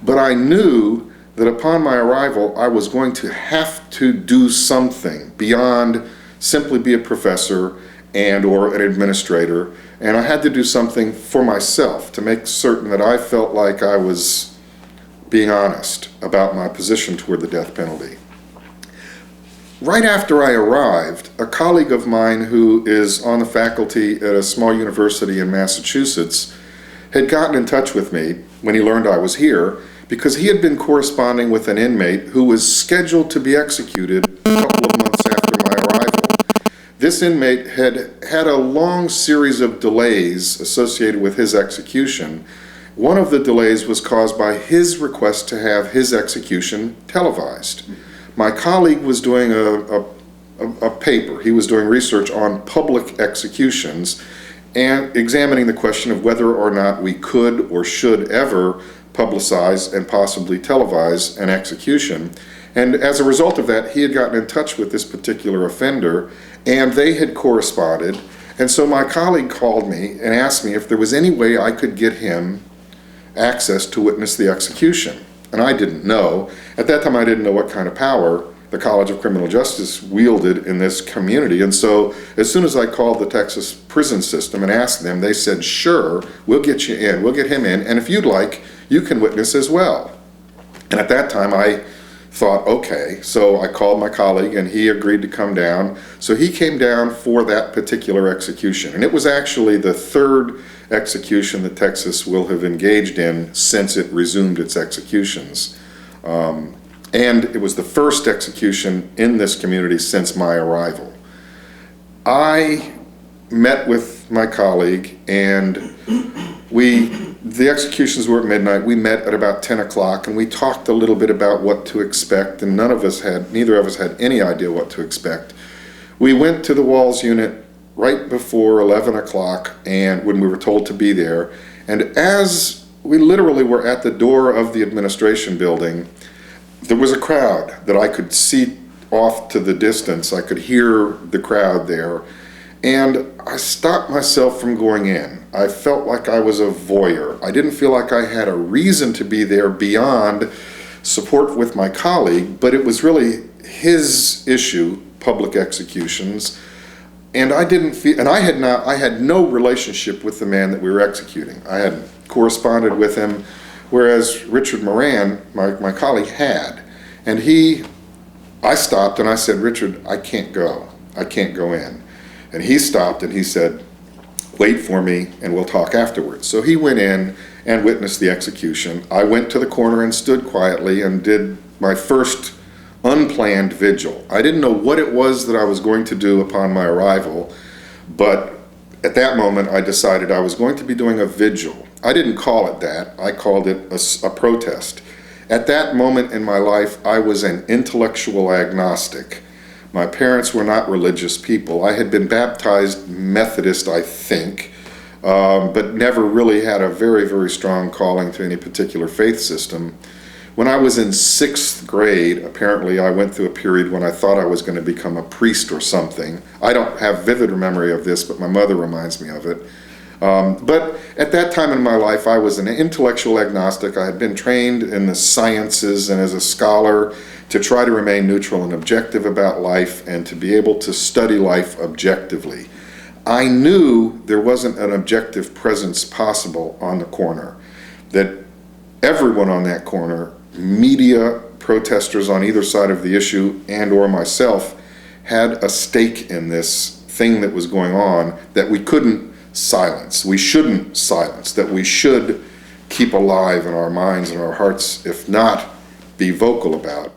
But I knew that upon my arrival, I was going to have to do something beyond simply be a professor and or an administrator, and I had to do something for myself to make certain that I felt like I was being honest about my position toward the death penalty. Right after I arrived, a colleague of mine who is on the faculty at a small university in Massachusetts had gotten in touch with me when he learned I was here, because he had been corresponding with an inmate who was scheduled to be executed a couple of months after my arrival. This inmate had had a long series of delays associated with his execution. One of the delays was caused by his request to have his execution televised. My colleague was doing a paper. He was doing research on public executions and examining the question of whether or not we could or should ever publicize and possibly televise an execution. And as a result of that, he had gotten in touch with this particular offender, and they had corresponded. And so my colleague called me and asked me if there was any way I could get him access to witness the execution. And I didn't know. At that time, I didn't know what kind of power the College of Criminal Justice wielded in this community. And so as soon as I called the Texas prison system and asked them, they said, sure, we'll get you in, we'll get him in, and if you'd like, you can witness as well. And at that time I thought, okay, so I called my colleague and he agreed to come down. So he came down for that particular execution. And it was actually the third execution that Texas will have engaged in since it resumed its executions. And it was the first execution in this community since my arrival. I met with my colleague, and the executions were at midnight. We met at about 10 o'clock, and we talked a little bit about what to expect, and neither of us had any idea what to expect. We went to the Walls unit right before 11 o'clock, and when we were told to be there, and as we literally were at the door of the administration building, there was a crowd that I could see off to the distance. I could hear the crowd there, and I stopped myself from going in. I felt like I was a voyeur. I didn't feel like I had a reason to be there beyond support with my colleague, but it was really his issue, public executions, and I didn't feel, and I had no relationship with the man that we were executing. I hadn't corresponded with him, whereas Richard Moran, my colleague, had. And I stopped and I said, Richard, I can't go in. And he stopped and he said, wait for me and we'll talk afterwards. So he went in and witnessed the execution. I went to the corner and stood quietly and did my first unplanned vigil. I didn't know what it was that I was going to do upon my arrival, but at that moment I decided I was going to be doing a vigil. I didn't call it that. I called it a protest. At that moment in my life, I was an intellectual agnostic. My parents were not religious people. I had been baptized Methodist, I think, but never really had a very, very strong calling to any particular faith system. When I was in 6th grade, apparently I went through a period when I thought I was going to become a priest or something. I don't have vivid memory of this, but my mother reminds me of it. But at that time in my life, I was an intellectual agnostic. I had been trained in the sciences and as a scholar to try to remain neutral and objective about life and to be able to study life objectively. I knew there wasn't an objective presence possible on the corner, that everyone on that corner, media, protesters on either side of the issue, and or myself, had a stake in this thing that was going on that we couldn't silence, we shouldn't silence, that we should keep alive in our minds and our hearts, if not be vocal about.